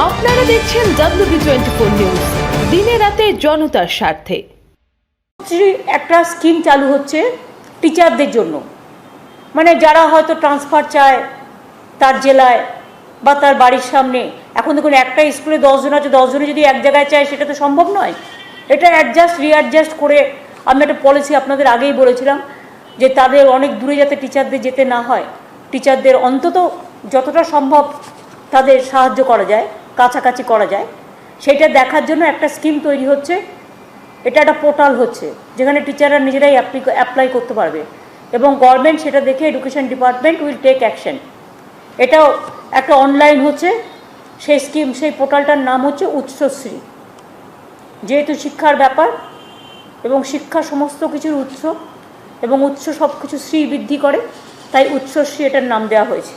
আপনারা দেখছেন WB24 news, দিনে রাতে জনতার স্বার্থে। একটা স্কিম চালু হচ্ছে টিচারদের জন্য, মানে যারা হয়তো ট্রান্সফার চায় তার জেলায় বা তার বাড়ির সামনে। এখন দেখুন, একটা স্কুলে 10 জন আছে, 10 জনে যদি এক জায়গায় চায় সেটা তো সম্ভব নয়। এটা রিঅ্যাডজাস্ট করে আমি একটা পলিসি আপনাদের আগেই বলেছিলাম যে তাদের অনেক দূরে যাতে টিচারদের যেতে না হয়, টিচারদের অন্তত যতটা সম্ভব তাদের সাহায্য করা যায়, কাছাকাছি করা যায়, সেটা দেখার জন্য একটা স্কিম তৈরি হচ্ছে। এটা একটা পোর্টাল হচ্ছে যেখানে টিচাররা নিজেরাই অ্যাপ্লাই করতে পারবে এবং গভর্নমেন্ট সেটা দেখে education department will take action. এটাও একটা অনলাইন হচ্ছে সেই স্কিম, সেই পোর্টালটার নাম হচ্ছে উৎসশ্রী। যেহেতু শিক্ষার ব্যাপার এবং শিক্ষা সমস্ত কিছুর উৎস এবং উৎস সব কিছু শ্রী বৃদ্ধি করে, তাই উৎসশ্রী এটার নাম দেওয়া হয়েছে।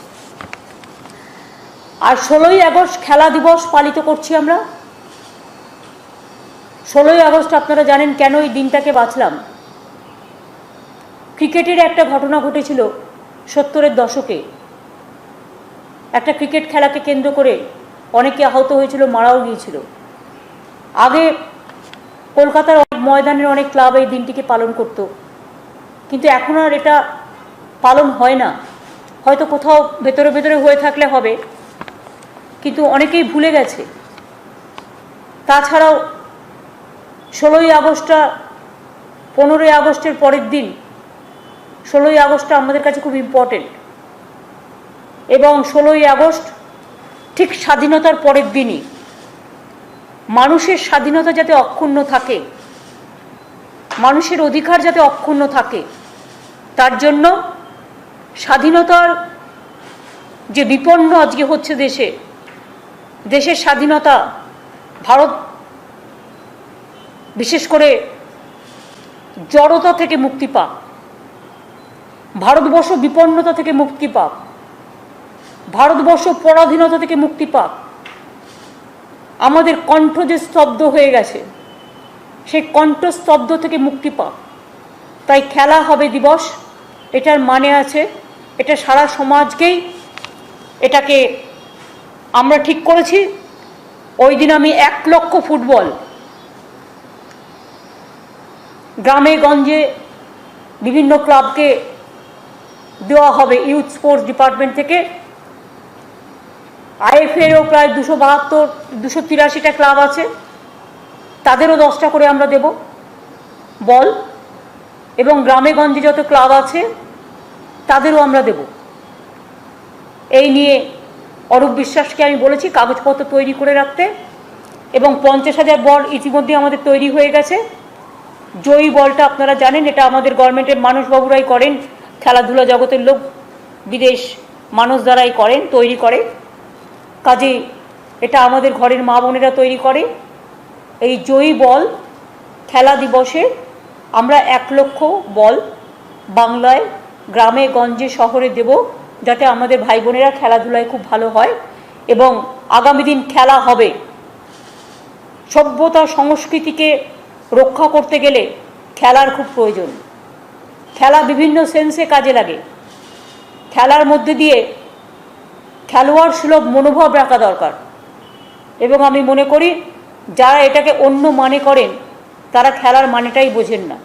আর 16ই আগস্ট খেলা দিবস পালিত করছি আমরা। 16ই আগস্ট আপনারা জানেন কেন এই দিনটাকে বাছলাম। ক্রিকেটের একটা ঘটনা ঘটেছিল 70-এর দশকে। একটা ক্রিকেট খেলাকে কেন্দ্র করে অনেকে আহত হয়েছিল, মারাও গিয়েছিল। আগে কলকাতার অনেক ময়দানের অনেক ক্লাব এই দিনটিকে পালন করত, কিন্তু এখন আর এটা পালন হয় না। হয়তো কোথাও ভেতরে ভেতরে হয়ে থাকলে হবে, কিন্তু অনেকেই ভুলে গেছে। তাছাড়াও 16ই আগস্টটা 15ই আগস্টের পরের দিন। 16ই আগস্টটা আমাদের কাছে খুব ইম্পর্টেন্ট এবং 16ই আগস্ট ঠিক স্বাধীনতার পরের দিনই। মানুষের স্বাধীনতা যাতে অক্ষুণ্ণ থাকে, মানুষের অধিকার যাতে অক্ষুণ্ণ থাকে, তার জন্য স্বাধীনতার যে বিপন্ন আজকে হচ্ছে দেশের স্বাধীনতা, ভারত বিশেষ করে জড়তা থেকে মুক্তি পাক, ভারতবর্ষ বিপন্নতা থেকে মুক্তি পাক, ভারতবর্ষ পরাধীনতা থেকে মুক্তি পাক। আমাদের কণ্ঠ যে স্তব্ধ হয়ে গেছে, সেই কণ্ঠস্তব্ধ থেকে মুক্তি পাক। তাই খেলা হবে দিবস, এটার মানে আছে, এটা সারা সমাজকেই এটাকে আমরা ঠিক করেছি। ওই দিন আমি 1 লক্ষ ফুটবল গ্রামে গঞ্জে বিভিন্ন ক্লাবকে দেওয়া হবে ইউথ স্পোর্টস ডিপার্টমেন্ট থেকে। আইএফএরও প্রায় 283টা ক্লাব আছে, তাদেরও 10টা করে আমরা দেব বল, এবং গ্রামে গঞ্জে যত ক্লাব আছে তাদেরও আমরা দেব। এই নিয়ে অরূপ বিশ্বাসকে আমি বলেছি কাগজপত্র তৈরি করে রাখতে, এবং 50,000 বল ইতিমধ্যে আমাদের তৈরি হয়ে গেছে। জয়ী বলটা আপনারা জানেন, এটা আমাদের গভর্নমেন্টের মানসবাবুরাই করেন, খেলাধুলা জগতের লোক, বিদেশ মানুষ দ্বারাই করেন, তৈরি করে। কাজেই এটা আমাদের ঘরের মা বোনেরা তৈরি করে। এই জয়ী বল খেলা দিবসে আমরা 1 লক্ষ বল বাংলায় গ্রামে গঞ্জে শহরে দেব, যাতে আমাদের ভাই বোনেরা খেলাধুলায় খুব ভালো হয় এবং আগামী দিন খেলা হবে। সভ্যতা সংস্কৃতিকে রক্ষা করতে গেলে খেলার খুব প্রয়োজন। খেলা বিভিন্ন সেন্সে কাজে লাগে। খেলার মধ্যে দিয়ে খেলোয়াড় সুলভ মনোভাব রাখা দরকার, এবং আমি মনে করি যারা এটাকে অন্য মানে করেন তারা খেলার মানেটাই বোঝেন না।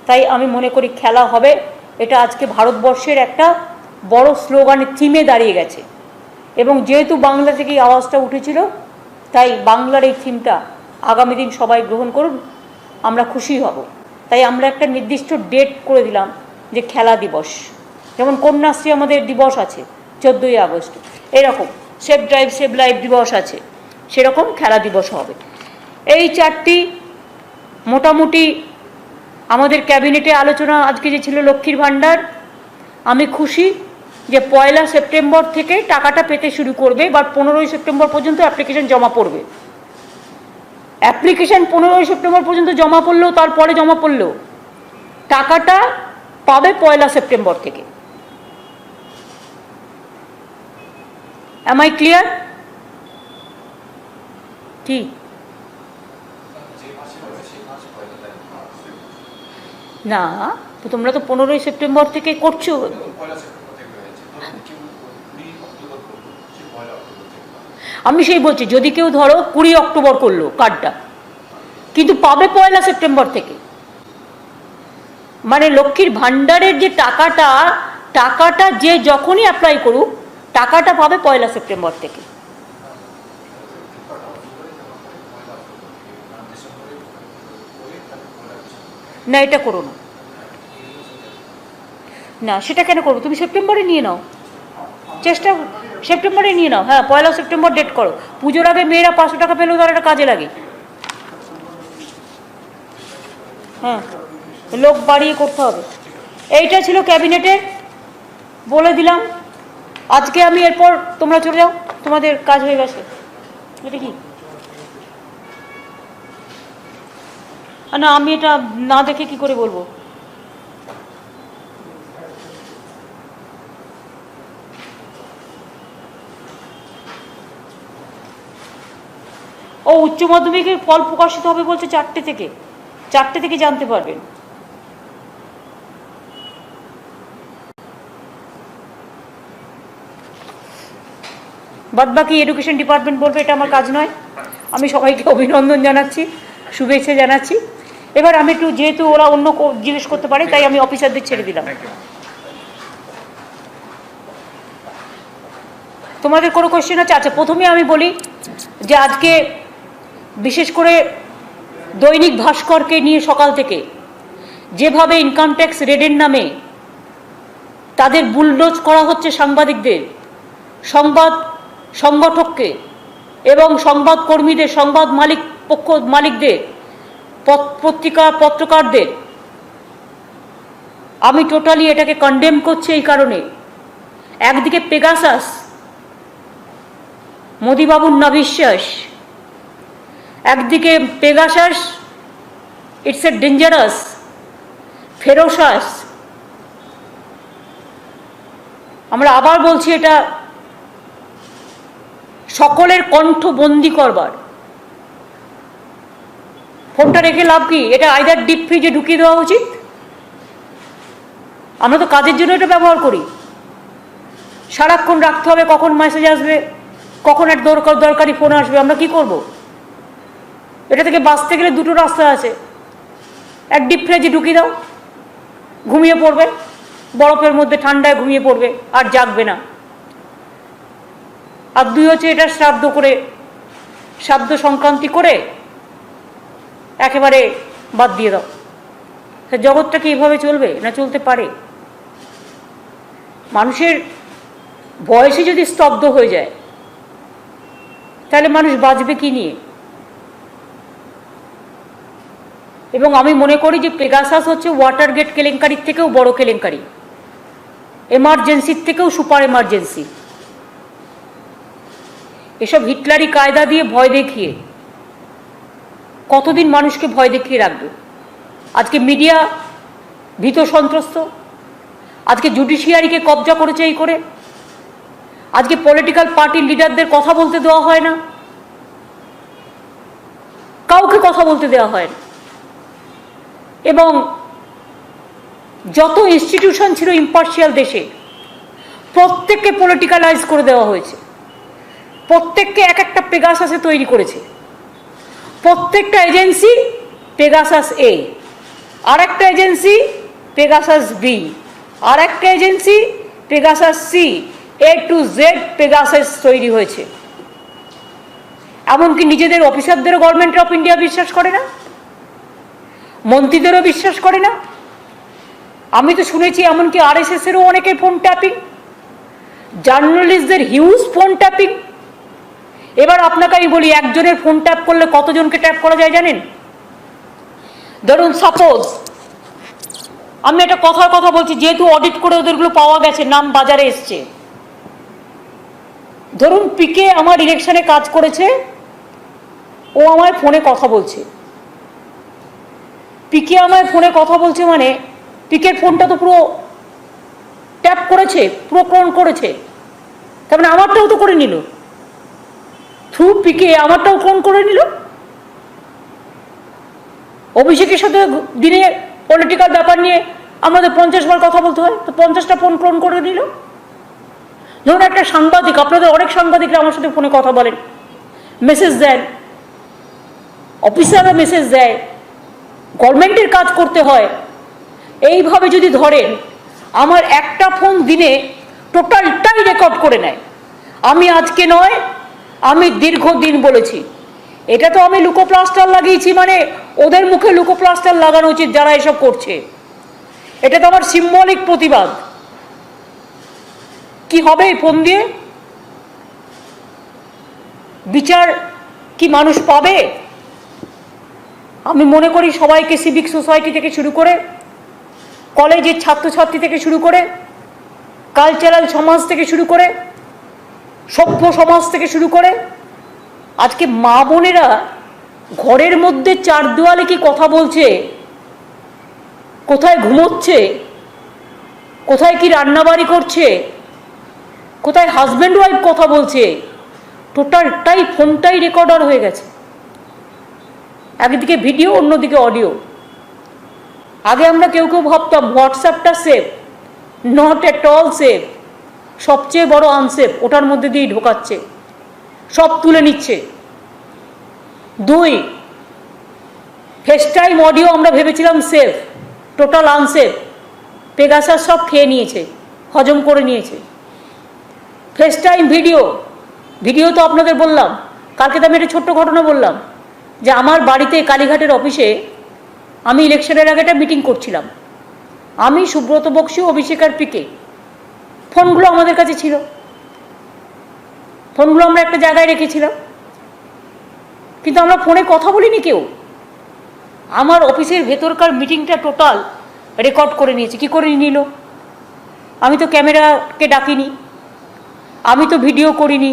তাই আমি মনে করি খেলা হবে, এটা আজকে ভারতবর্ষের একটা বড় স্লোগানের থিমে দাঁড়িয়ে গেছে। এবং যেহেতু বাংলা থেকে এই আওয়াজটা উঠেছিল, তাই বাংলার এই থিমটা আগামী দিন সবাই গ্রহণ করুন, আমরা খুশি হব। তাই আমরা একটা নির্দিষ্ট ডেট করে দিলাম যে খেলা দিবস। যেমন কন্যাশ্রী আমাদের দিবস আছে 14ই আগস্ট, এরকম সেভ ড্রাইভ সেভ লাইফ দিবস আছে, সেরকম খেলা দিবস হবে। এই 4টি মোটামুটি আমাদের ক্যাবিনেটে আলোচনা আজকে যে ছিল লক্ষ্মীর ভাণ্ডার, আমি খুশি যে 1 সেপ্টেম্বর থেকে টাকাটা পেতে শুরু করবে, বা 15ই সেপ্টেম্বর পর্যন্ত অ্যাপ্লিকেশন জমা পড়বে। অ্যাপ্লিকেশন 15ই সেপ্টেম্বর পর্যন্ত জমা পড়লেও, তারপরে জমা পড়লেও টাকাটা পাবে 1 সেপ্টেম্বর থেকে। Am I clear? ঠিক না, তো তোমরা তো 15ই সেপ্টেম্বর থেকে করছো। আমি সেই বলছি, যদি কেউ ধরো 20 অক্টোবর করলো কার্ডটা, কিন্তু পাবে 1 সেপ্টেম্বর থেকে। মানে লক্ষ্মীর ভাণ্ডারের যে টাকাটা যে যখনই অ্যাপ্লাই করুক, টাকাটা পাবে 1 সেপ্টেম্বর থেকে। না, এটা করো না, না সেটা কেন করবো? তুমি সেপ্টেম্বরে নিয়ে নাও, চেষ্টা সেপ্টেম্বরে নিয়ে নাও। হ্যাঁ, 1 সেপ্টেম্বর ডেট করো। পুজোর আগে মেয়েরা 500 টাকা পেলেও তার একটা কাজে লাগে। হ্যাঁ, লোক বাড়িয়ে করতে হবে। এইটা ছিল ক্যাবিনেটের, বলে দিলাম। আজকে আমি এরপর তোমরা চলে যাও, তোমাদের কাজ হয়ে গেছে। এটা কি না, আমি এটা না দেখে কি করে বলবো? ও উচ্চ মাধ্যমিকের ফল প্রকাশিত হবে বলছে 4টে থেকে জানতে পারবেন। বাদবাকি এডুকেশন ডিপার্টমেন্ট বলবে, এটা আমার কাজ নয়। আমি সবাইকে অভিনন্দন জানাচ্ছি, শুভেচ্ছা জানাচ্ছি। এবার আমি একটু, যেহেতু ওরা অন্য জিজ্ঞেস করতে পারে, তাই আমি অফিসারদের ছেড়ে দিলাম। তোমাদের কোনো কোয়েশ্চেন আছে? আচ্ছা, প্রথমে আমি বলি যে আজকে বিশেষ করে দৈনিক ভাস্করকে নিয়ে সকাল থেকে যেভাবে ইনকাম ট্যাক্স রেডের নামে তাদের বুলডোজ করা হচ্ছে সাংবাদিকদের, সংগঠককে এবং সংবাদ কর্মীদের, সংবাদ মালিকদের, পত্রকারদের, আমি টোটালি এটাকে কন্ডেম করছি। এই কারণে একদিকে পেগাসাস, মোদিবাবুর না বিশ্বাস, একদিকে Pegasus, it's a dangerous, ferocious. আমরা আবার বলছি, এটা সকলের কণ্ঠ বন্দি করবার। ফোনটা রেখে লাভ কি? এটা আইদার ডিপ ফ্রিজে ঢুকিয়ে দেওয়া উচিত। আমরা তো কাজের জন্য এটা ব্যবহার করি। সারাক্ষণ রাখতে হবে, কখন মেসেজ আসবে, কখন এক দরকারি ফোন আসবে, আমরা কি করব? এটা থেকে বাঁচতে গেলে দুটো রাস্তা আছে। এক, ডিপ ফ্রিজে ঢুকিয়ে দাও, ঘুমিয়ে পড়বে, বরফের মধ্যে ঠান্ডায় ঘুমিয়ে পড়বে, আর জাগবে না। আর 2 হচ্ছে এটা শ্রাদ্ধ সংক্রান্তি করে একেবারে বাদ দিয়ে দাও। জগৎটা কি এভাবে চলবে? না চলতে পারে? মানুষের বয়সে যদি স্তব্ধ হয়ে যায়, তাহলে মানুষ বাঁচবে কি নিয়ে? এবং আমি মনে করি যে পেগাসাস হচ্ছে ওয়াটারগেট কেলেঙ্কারির থেকেও বড় কেলেঙ্কারি, এমার্জেন্সির থেকেও সুপার এমার্জেন্সি। এসব হিটলারি কায়দা দিয়ে ভয় দেখিয়ে কতদিন মানুষকে ভয় দেখিয়ে রাখবে? আজকে মিডিয়া ভীত সন্ত্রস্ত, আজকে জুডিশিয়ারিকে কবজা করেছে এই করে, আজকে পলিটিক্যাল পার্টির লিডারদের কথা বলতে দেওয়া হয় না, কাউকে কথা বলতে দেওয়া হয় না। এবং যত ইনস্টিটিউশন ছিল ইম্পার্শিয়াল দেশে, প্রত্যেককে পলিটিক্যালাইজ করে দেওয়া হয়েছে। প্রত্যেককে এক একটা পেগাসাসে তৈরি করেছে। প্রত্যেকটা এজেন্সি পেগাসাস এ, আর একটা এজেন্সি পেগাসাস বি, আর একটা agency Pegasus C, A to Z Pegasus তৈরি হয়েছে। এমনকি নিজেদের অফিসারদেরও গভর্নমেন্ট অফ ইন্ডিয়া বিশ্বাস করে না, মন্ত্রীদেরও বিশ্বাস করে না। আমি তো শুনেছি এমনকি RSS এরও অনেকের ফোন ট্যাপিং, জার্নালিস্টদের হিউজ ফোন ট্যাপিং। এবার আপনাকে আমি বলি, একজনের ফোন ট্যাপ করলে কতজনকে ট্যাপ করা যায় জানেন? ধরুন সাপোজ, আমি একটা কথা বলছি, যেহেতু অডিট করে ওদেরগুলো পাওয়া গেছে, নাম বাজারে এসছে। ধরুন পিকে আমার ইলেকশনে কাজ করেছে, ও আমায় ফোনে কথা বলছে। পিকে আমায় ফোনে কথা বলছে মানে পিকের ফোনটা তো পুরো ট্যাপ করেছে, পুরো ক্লোন করেছে। তার মানে আমারটাও তো করে নিল, থ্রু পিকে আমারটাও ক্লোন করে নিল। অভিষেকের সাথে দিনে পলিটিক্যাল ব্যাপার নিয়ে আমাদের 50 বার কথা বলতে হয়, তো 50টা ফোন ক্লোন করে নিল। ধরুন একটা সাংবাদিক, আপনাদের অনেক সাংবাদিকরা আমার সাথে ফোনে কথা বলেন, মেসেজ দেন, অফিসাররা মেসেজ দেয়, গভর্নমেন্টের কাজ করতে হয়। এইভাবে যদি ধরেন, আমার একটা ফোন দিনে টোটালটাই রেকর্ড করে নেয়। আমি আজকে নয়, আমি দীর্ঘদিন বলেছি, এটা তো আমি লুকোপ্লাস্টার লাগিয়েছি, মানে ওদের মুখে লুকোপ্লাস্টার লাগানো উচিত যারা এসব করছে। এটা তো আমার সিম্বলিক প্রতিবাদ। কি হবে এই ফোন দিয়ে? বিচার কি মানুষ পাবে? আমি মনে করি সবাইকে, সিভিক সোসাইটি থেকে শুরু করে, কলেজের ছাত্রছাত্রী থেকে শুরু করে, কালচারাল সমাজ থেকে শুরু করে, সভ্য সমাজ থেকে শুরু করে, আজকে মা বোনেরা ঘরের মধ্যে চার দেওয়ালে কি কথা বলছে, কোথায় ঘুমোচ্ছে, কোথায় কি রান্নাবাড়ি করছে, কোথায় হাজব্যান্ড ওয়াইফ কথা বলছে, টোটালটাই ফোনটাই রেকর্ডার হয়ে গেছে। একদিকে ভিডিও, অন্যদিকে অডিও। আগে আমরা কেউ কেউ ভাবতাম হোয়াটসঅ্যাপটা safe, not at all safe, সবচেয়ে বড় আনসেফ, ওটার মধ্যে দিয়েই ঢোকাচ্ছে, সব তুলে নিচ্ছে। 2, ফেস টাইম অডিও আমরা ভেবেছিলাম সেফ, টোটাল আনসেফ। পেগাসাস সব খেয়ে নিয়েছে, হজম করে নিয়েছে। ফেস টাইম ভিডিও, ভিডিও তো আপনাদের বললাম, কালকে তো আমি একটা ছোট্ট ঘটনা বললাম যে আমার বাড়িতে কালীঘাটের অফিসে আমি ইলেকশনের আগে একটা মিটিং করছিলাম, আমি, সুব্রত বক্সী, অভিষেক আর পিকে। ফোনগুলো আমাদের কাছে ছিল, ফোনগুলো আমরা একটা জায়গায় রেখেছিলাম, কিন্তু আমরা ফোনে কথা বলিনি কেউ। আমার অফিসের ভেতরকার মিটিংটা টোটাল রেকর্ড করে নিয়েছে। কি করে নিল? আমি তো ক্যামেরাকে ডাকিনি, আমি তো ভিডিও করিনি।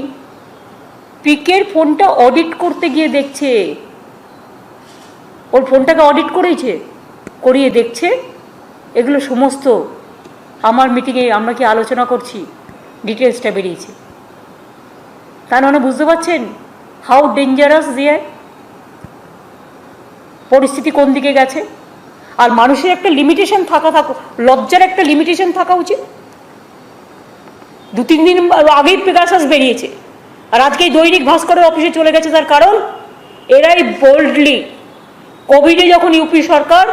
পিকের ফোনটা অডিট করতে গিয়ে দেখছে, ওর ফোনটাকে অডিট করিয়ে দেখছে এগুলো সমস্ত আমার মিটিংয়ে আমরা কি আলোচনা করছি ডিটেলসটা বেরিয়েছে। তার মানে বুঝতে পারছেন হাউ ডেঞ্জারাস দিয়ে পরিস্থিতি কোন দিকে গেছে। আর মানুষের একটা লিমিটেশন লজ্জার একটা লিমিটেশন থাকা উচিত। 2-3 দিন আগেই পেগাসাস বেরিয়েছে, আর আজকে দৈনিক ভাস্করের অফিসে চলে গেছে। তার কারণ এরাই বোল্ডলি, কোভিডে যখন ইউপি সরকার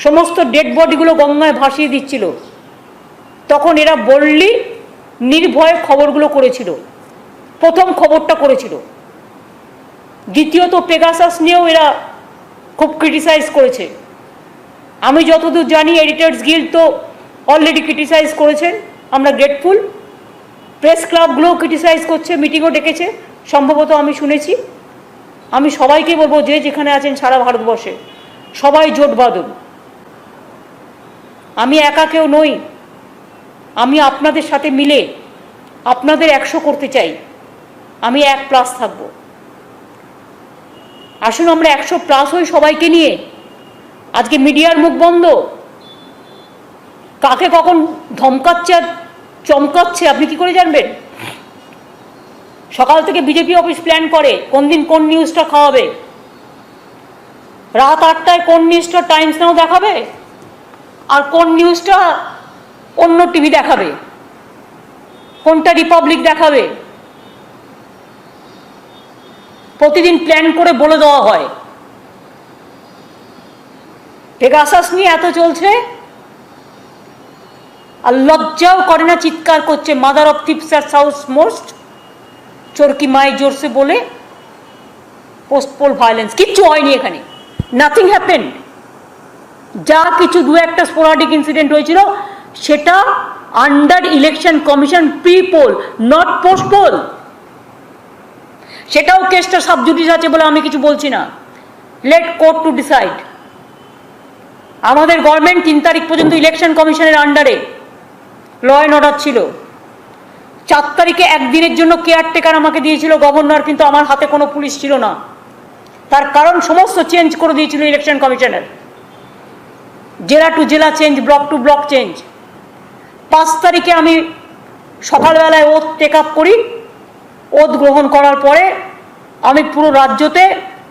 সমস্ত ডেড বডিগুলো গঙ্গায় ভাসিয়ে দিচ্ছিল, তখন এরা বোল্ডলি নির্ভয়ে খবরগুলো করেছিল। প্রথম খবরটা করেছিল। দ্বিতীয়ত পেগাসাস নিয়েও এরা খুব ক্রিটিসাইজ করেছে। আমি যতদূর জানি এডিটার্স গিল্ড তো অলরেডি ক্রিটিসাইজ করেছেন, আমরা গ্রেটফুল। প্রেস ক্লাবগুলোও ক্রিটিসাইজ করছে, মিটিংও ডেকেছে সম্ভবত, আমি শুনেছি। আমি সবাইকে বলবো, যে যেখানে আছেন সারা ভারতবর্ষে সবাই জোট বাঁধুন। আমি একা কেউ নই, আমি আপনাদের সাথে মিলে আপনাদের 100 করতে চাই। আমি 1+ থাকবো। আসুন আমরা 100+ হই সবাইকে নিয়ে। আজকে মিডিয়ার মুখ বন্ধ, কাকে কখন ধমকাচ্ছে আর চমকাচ্ছে আপনি কি করে জানবেন? সকাল থেকে বিজেপি অফিস প্ল্যান করে কোন দিন কোন নিউজটা খাওয়াবে। রাত 8টায় কোন নিউজটা টাইমস নাও দেখাবে, আর কোন নিউজটা অন্য টিভি দেখাবে, কোনটা রিপাবলিক দেখাবে, প্রতিদিন প্ল্যান করে বলে দেওয়া হয়। পেগাসাস নিয়ে এত চলছে আর লজ্জাও করে না, চিৎকার করছে মাদার অফ থিপস আর সাউথ মোস্ট, চোরকি মায় জোরসে বলে পোস্টপোল ভায়োলেন্স। কিচ্ছু হয়নি এখানে, নাথিং হ্যাপেন্ড। যা কিছু 2-1টা স্পোরাডিক ইনসিডেন্ট হয়েছিল সেটা under election commission pre poll, not post poll. সেটাও কেসটা সাবজুডিস আছে বলে আমি কিছু বলছি না, লেট কোর্ট টু ডিসাইড। আমাদের গভর্নমেন্ট 3 তারিখ পর্যন্ত ইলেকশন কমিশনের আন্ডারে ল অ্যান্ড অর্ডার ছিল। 4 তারিখে একদিনের জন্য কেয়ারটেকার আমাকে দিয়েছিল গভর্নর, কিন্তু আমার হাতে কোনো পুলিশ ছিল না। তার কারণ সমস্ত চেঞ্জ করে দিয়েছিল ইলেকশন কমিশনের, জেলা টু জেলা change, block to block change. 5 তারিখে আমি সকালবেলায় ওথ টেক আপ করি। ওথ গ্রহণ করার পরে আমি পুরো রাজ্যতে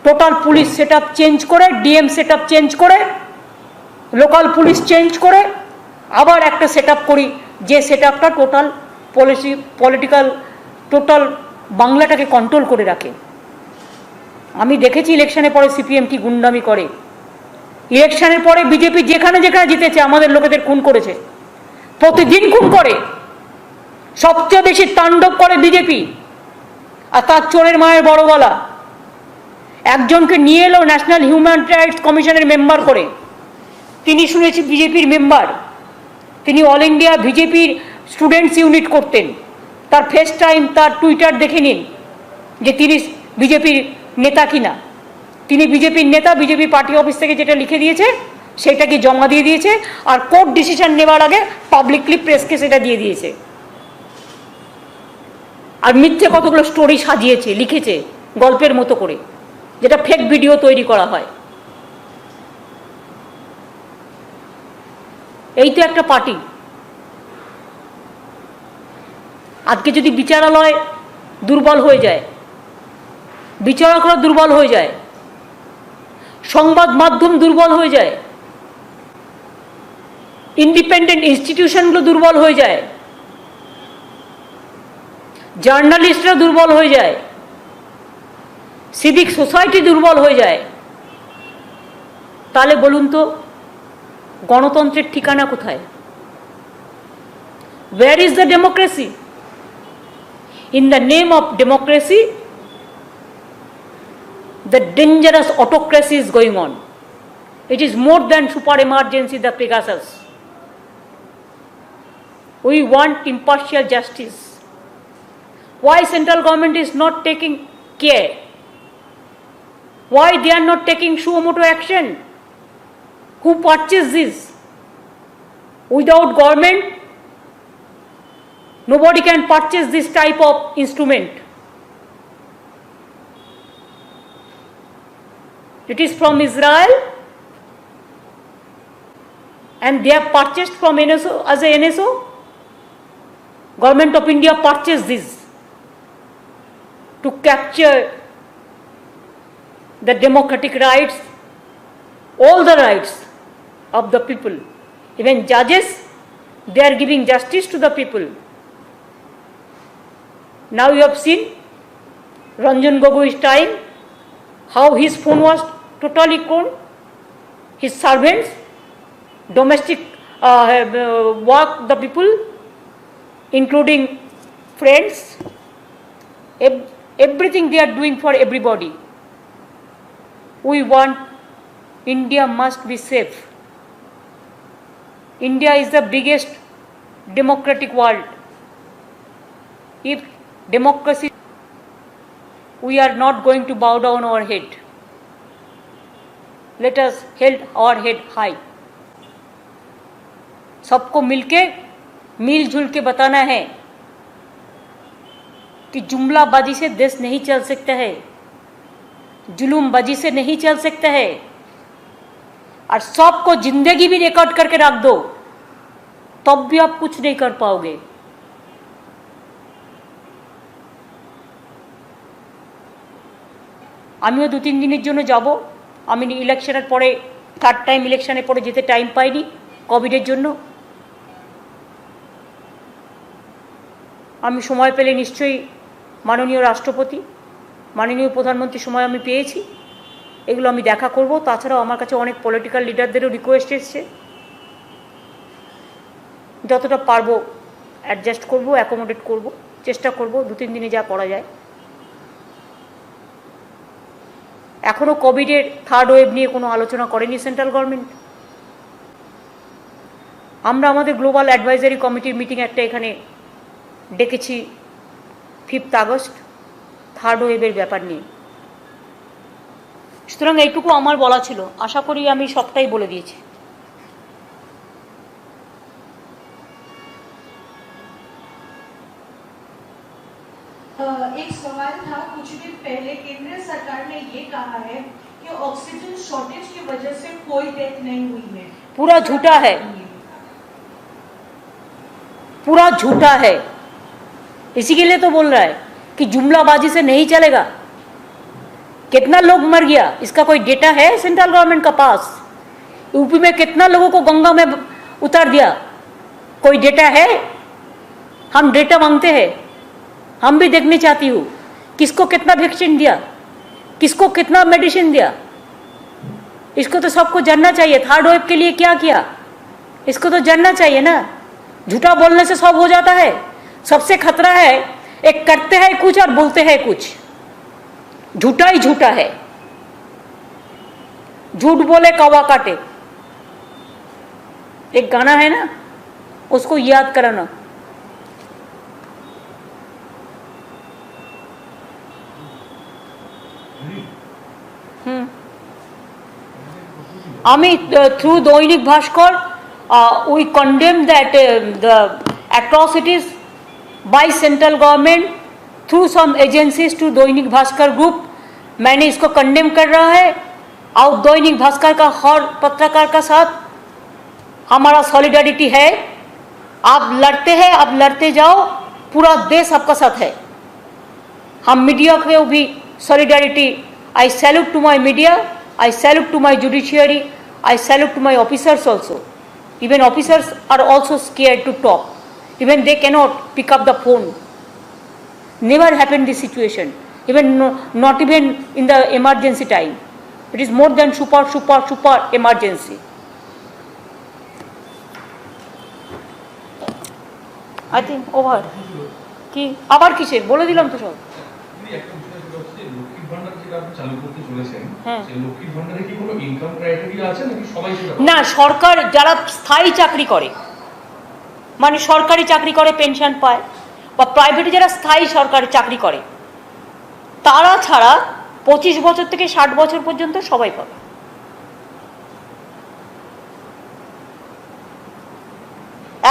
total police set up change করে, ডিএম সেট আপ চেঞ্জ করে, লোকাল পুলিশ চেঞ্জ করে আবার একটা সেট আপ করি, যে সেট আপটা টোটাল পলিটিক্যাল টোটাল বাংলাটাকে কন্ট্রোল করে রাখে। আমি দেখেছি ইলেকশনের পরে সিপিএম কি গুন্ডামি করে। ইলেকশনের পরে বিজেপি যেখানে যেখানে জিতেছে আমাদের লোকেদের খুন করেছে, প্রতিদিন খুন করে। সবচেয়ে বেশি তাণ্ডব করে বিজেপি, আর তার চোরের মায়ের বড় গলা। একজনকে নিয়ে এলো ন্যাশনাল হিউম্যান রাইটস কমিশনের মেম্বার করে, তিনি শুনেছি বিজেপির মেম্বার, তিনি অল ইন্ডিয়া বিজেপির স্টুডেন্টস ইউনিট করতেন। তার ফেস টাইম, তার টুইটার দেখে নিন যে তিনি বিজেপির নেতা কিনা। তিনি বিজেপির নেতা, বিজেপি পার্টি অফিস থেকে যেটা লিখে দিয়েছে সেটাকে জমা দিয়ে দিয়েছে, আর কোর্ট ডিসিশন নেওয়ার আগে পাবলিকলি প্রেসকে সেটা দিয়ে দিয়েছে। আর মিথ্যে কতগুলো স্টোরি সাজিয়েছে, লিখেছে গল্পের মতো করে, যেটা ফেক ভিডিও তৈরি করা হয়। এই তো একটা পার্টি। আজকে যদি বিচারালয় দুর্বল হয়ে যায়, বিচারকরা দুর্বল হয়ে যায়, সংবাদ মাধ্যম দুর্বল হয়ে যায়, ইন্ডিপেন্ডেন্ট ইনস্টিটিউশনগুলো দুর্বল হয়ে যায়, জার্নালিস্টরা দুর্বল হয়ে যায়, সিভিক সোসাইটি দুর্বল হয়ে যায়, তাহলে বলুন তো গণতন্ত্রের ঠিকানা কোথায়? Where is the democracy? In the name of democracy, the dangerous autocracy is going on. It is more than super emergency, the Pegasus. We want impartial justice. Why central government is not taking care? Why they are not taking suo motu action? Who purchased this? Without government, nobody can purchase this type of instrument. It is from Israel, and they have purchased from NSO as a NSO. Government of India purchased this to capture the democratic rights, all the rights of the people. Even judges, they are giving justice to the people. Now you have seen Ranjan Gogoi's time, how his phone was totally gone, his servants, domestic work, the people, including friends, everything they are doing for everybody. We want India must be safe. India is the biggest democratic world. If democracy, we are not going to bow down our head. Let us hold our head high. सबको मिलके मिलजुल के बताना है कि जुमलाबाजी से देश नहीं चल सकता है, जुलूमबाजी से नहीं चल सकता है। और सबको जिंदगी भी रिकॉर्ड करके रख दो, तब भी आप कुछ नहीं कर पाओगे। আমিও 2-3 দিনের জন্য যাব। আমি ইলেকশনের পরে, থার্ড টাইম ইলেকশনের পরে যেতে টাইম পাইনি কোভিডের জন্য। আমি সময় পেলে নিশ্চয়ই মাননীয় রাষ্ট্রপতি, মাননীয় প্রধানমন্ত্রীর সময় আমি পেয়েছি, এগুলো আমি দেখা করব। তাছাড়াও আমার কাছে অনেক পলিটিক্যাল লিডারদেরও রিকোয়েস্ট এসছে, যতটা পারবো অ্যাডজাস্ট করব, অ্যাকোমোডেট করব, চেষ্টা করব 2-3 দিনে যা করা যায়। এখনও কোভিডের থার্ড ওয়েভ নিয়ে কোনো আলোচনা করেনি সেন্ট্রাল গভর্নমেন্ট। আমরা আমাদের গ্লোবাল অ্যাডভাইজারি কমিটির মিটিং একটা এখানে ডেকেছি 5 আগস্ট থার্ড ওয়েভের ব্যাপার নিয়ে। সুতরাং এইটুকু আমার বলা ছিল, আশা করি আমি সবটাই বলে দিয়েছি। एक सवाल था, कुछ दिन पहले केंद्र सरकार ने ये कहा है कि ऑक्सीजन शॉर्टेज की वजह से कोई डेथ नहीं हुई है। पूरा झूठा है, पूरा झूठा है। इसी के लिए तो बोल रहा है कि जुमलाबाजी से नहीं चलेगा। कितना लोग मर गया, इसका कोई डेटा है सेंट्रल गवर्नमेंट का पास? यूपी में कितना लोगों को गंगा में उतार दिया, कोई डेटा है? हम डेटा मांगते हैं, हम भी देखने चाहती हूँ किसको कितना वैक्सीन दिया, किसको कितना मेडिसिन दिया। इसको तो सबको जानना चाहिए। थर्ड वेव के लिए क्या किया, इसको तो जानना चाहिए ना। झूठा बोलने से सब हो जाता है। सबसे खतरा है एक करते हैं कुछ और बोलते हैं कुछ। झूठा ही झूठा है। झूठ बोले कौवा काटे, एक गाना है ना, उसको याद कराना। Ami, through Doinik Bhaskar, we condemn that the atrocities by central government through some agencies to Doinik Bhaskar group. मैंने इसको कंडेम कर रहा है और दैनिक भास्कर का हर पत्रकार का साथ हमारा सॉलिडारिटी है। आप लड़ते हैं, आप लड़ते जाओ, पूरा देश आपका साथ है। हम मीडिया को भी solidarity. I salute to my media, I salute to my judiciary, I salute to my officers also. Even officers are also scared to talk. Even they cannot pick up the phone. Never happened this situation. Even not even in the emergency time. It is more than super emergency. I think over. কি আবার কিসের বলে দিলাম তো সব। না, সরকার যারা স্থায়ী চাকরি করে, মানে সরকারি চাকরি করে পেনশন পায়, বা প্রাইভেটে যারা স্থায়ী সরকারি চাকরি করে, তারা ছাড়া 25 বছর থেকে 60 বছর পর্যন্ত সবাই পাবে।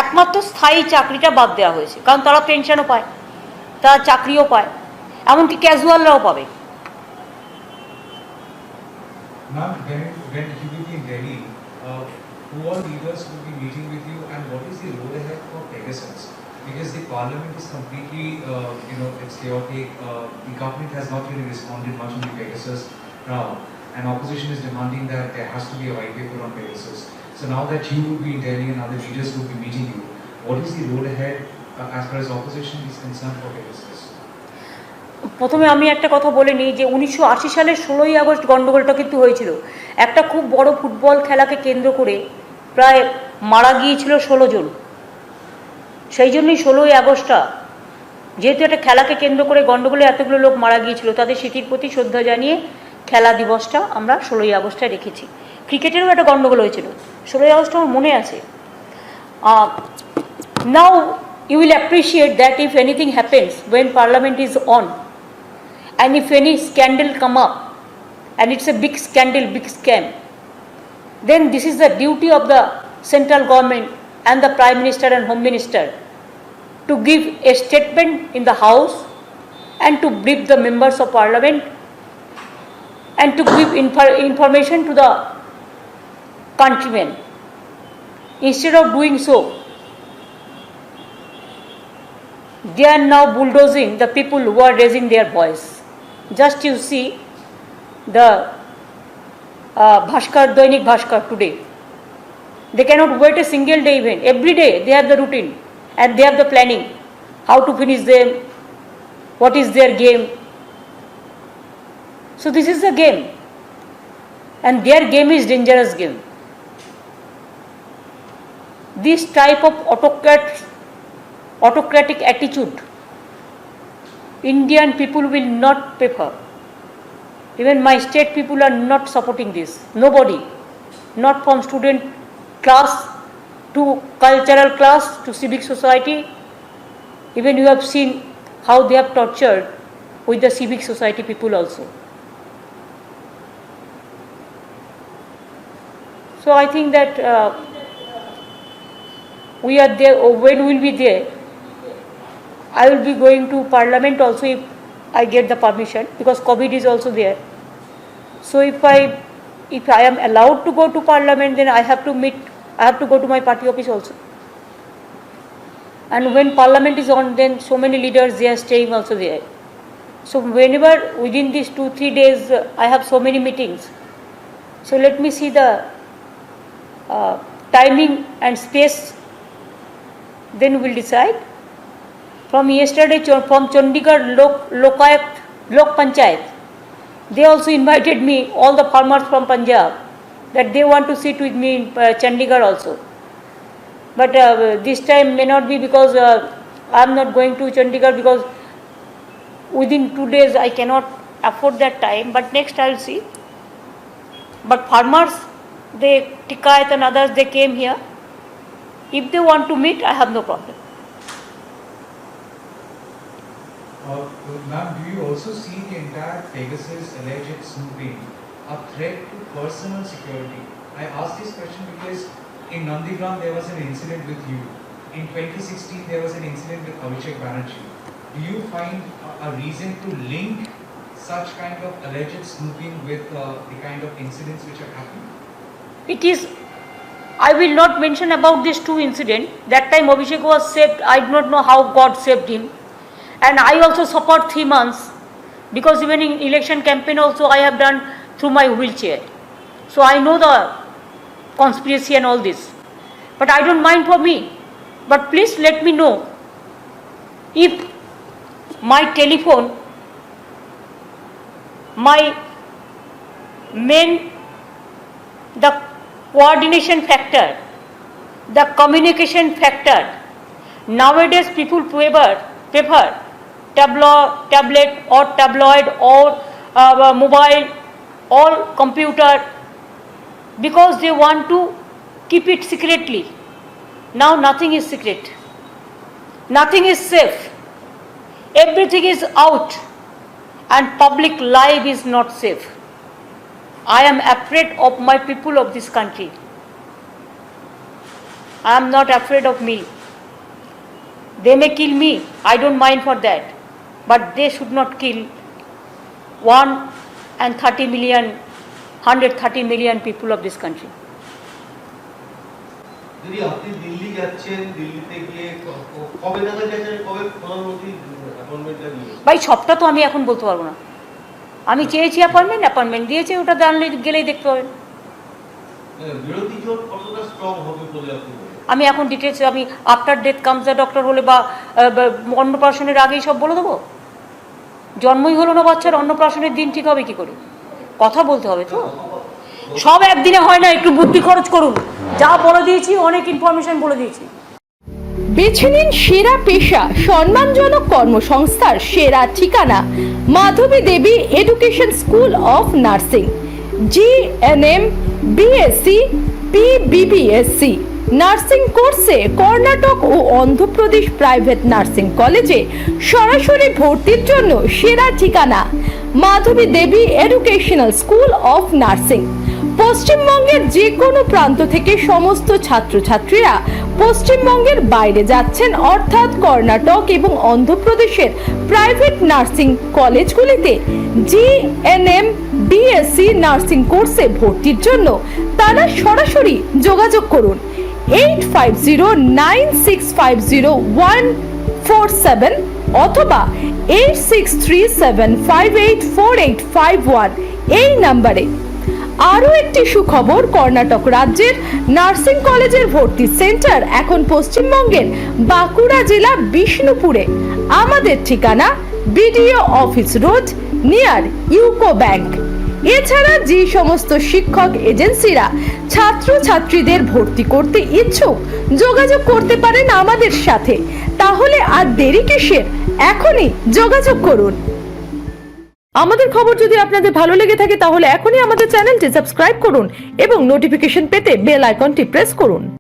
একমাত্র স্থায়ী চাকরিটা বাদ দেওয়া হয়েছে, কারণ তারা পেনশনও পায়, তারা চাকরিও পায়, এমনকি ক্যাজুয়ালরাও পাবে। Ma'am, when you will be in Delhi, who all leaders will be meeting with you, and what is the road ahead for Pegasus? Because the parliament is completely, it's chaotic. The government has not really responded much on the Pegasus now, and opposition is demanding that there has to be a white paper on Pegasus. So now that you will be in Delhi and other leaders will be meeting you, what is the road ahead as far as opposition is concerned for Pegasus? প্রথমে আমি একটা কথা বলে নিই যে 1980 সালের 16ই August গণ্ডগোলটা কিন্তু হয়েছিল। একটা খুব বড় ফুটবল খেলাকে কেন্দ্র করে প্রায় মারা গিয়েছিল 16 জন। সেই জন্যই 16ই আগস্টটা, যেহেতু একটা খেলাকে কেন্দ্র করে গণ্ডগোলে এতগুলো লোক মারা গিয়েছিল, তাদের স্মৃতির প্রতি শ্রদ্ধা জানিয়ে খেলা দিবসটা আমরা 16ই আগস্টে রেখেছি। ক্রিকেটেরও একটা গণ্ডগোল হয়েছিল 16ই আগস্ট, আমার মনে আছে। নাও you will appreciate that if anything happens when parliament is on, and if any scandal come up, and it's a big scandal, big scam, then this is the duty of the central government and the prime minister and home minister to give a statement in the house and to brief the members of parliament and to give information to the countrymen. Instead of doing so, they are now bulldozing the people who are raising their voice. Just you see the Bhaskar, Doinik Bhaskar today. They cannot wait a single day even. Every day they have the routine and they have the planning, how to finish them, what is their game. So this is the game, and their game is dangerous game. This type of autocratic attitude Indian people will not prefer. Even my state people are not supporting this. Nobody, not from student class to cultural class to civic society. Even you have seen how they have tortured with the civic society people also. So I think that we are there, or when we will be there, I will be going to parliament also if I get the permission, because COVID is also there. So if I am allowed to go to parliament, then I have to go to my party office also. And when parliament is on, then so many leaders, they are staying also there. So whenever within these 2-3 days I have so many meetings. So let me see the timing and space, then we will decide. from yesterday from Chandigarh Lok Panchayat. They also invited me, all the farmers from Punjab, that they want to sit with me in Chandigarh also. But this time may not be because I am not going to Chandigarh because within 2 days I cannot afford that time, but next I will see. But farmers, they Tikayat and others, they came here. If they want to meet, I have no problem. Ma'am, do you also see the entire Pegasus alleged snooping a threat to personal security? I asked this question because in Nandigram there was an incident with you. In 2016 there was an incident with Abhishek Banerjee. Do you find a reason to link such kind of alleged snooping with the kind of incidents which have happened? It is, I will not mention about these two incidents. That time Abhishek was saved. I do not know how God saved him. And I also suffered 3 months because even in election campaign also I have done through my wheelchair. So I know the conspiracy and all this. But I don't mind for me. But please let me know if my telephone, my main, the coordination factor, the communication factor, nowadays people prefer tablet or tabloid or mobile or computer because they want to keep it secretly. Now nothing is secret. Nothing is safe. Everything is out and public life is not safe. I am afraid of my people of this country. I am not afraid of me. They may kill me, I don't mind for that. But they should not kill 130 million people of this country. যদি আপনি দিল্লি যাচ্ছেন, দিল্লিতে গিয়ে কবে নাগাদ যাচ্ছেন, কবে প্রধানমন্ত্রী অ্যাপয়েন্টমেন্টটা নিয়ে? ভাই সবটা তো আমি এখন বলতে পারবো না। আমি চেয়েছি অ্যাপয়েন্টমেন্ট দিয়েছে, ওটা জানলে গেলেই দেখতে পাবেন। বিরোধী জোট কতটা স্ট্রং হবে বলে আপনি বলেন? আমি এখন ডিটেলস আমি after death comes the doctor হলে বা অন্নপ্রাশনের আগেই সব বলে দেবো? জন্মই হলো না বাচ্চার, অন্নপ্রাশনের দিন ঠিক হবে কি করে? কথা বলতে হবে তো, সব একদিনে হয় না, একটু বুদ্ধি খরচ করুন। যা বলে দিয়েছি অনেক ইনফরমেশন বলে দিয়েছি। বেছে নিন সেরা পেশা, সম্মানজনক কর্মসংস্থার সেরা ঠিকানা Madhabi Devi education school of nursing, GNM, BSc, PBBSc nursing কোর্সে কর্ণাটক ও অন্ধ্রপ্রদেশ প্রাইভেট নার্সিং কলেজে সরাসরি ভর্তির জন্য সেরা ঠিকানা Madhabi Devi educational school of nursing. পশ্চিমবঙ্গের যে কোনো প্রান্ত থেকে সমস্ত ছাত্রছাত্রীরা পশ্চিমবঙ্গের বাইরে যাচ্ছেন, অর্থাৎ কর্ণাটক এবং অন্ধ্রপ্রদেশের প্রাইভেট নার্সিং কলেজগুলিতে GNM, BSc নার্সিং কোর্সে ভর্তির জন্য তারা সরাসরি যোগাযোগ করুন 8509650147 অথবা 8637584851 এই নম্বরে। আরও একটি সুখবর, কর্ণাটক রাজ্যের নার্সিং কলেজের ভর্তি সেন্টার এখন পশ্চিমবঙ্গের বাঁকুড়া জেলা বিষ্ণুপুরে। আমাদের ঠিকানা BDO office road, near UCO bank. এছাড়া যে সমস্ত শিক্ষক এজেন্সিরা ছাত্রছাত্রীদের ভর্তি করতে ইচ্ছুক যোগাযোগ করতে পারেন আমাদের সাথে। তাহলে আর দেরি কিসের, এখনই যোগাযোগ করুন। আমাদের খবর যদি আপনাদের ভালো লেগে থাকে তাহলে এখনই আমাদের চ্যানেলটি সাবস্ক্রাইব করুন এবং নোটিফিকেশন পেতে বেল আইকনটি প্রেস করুন।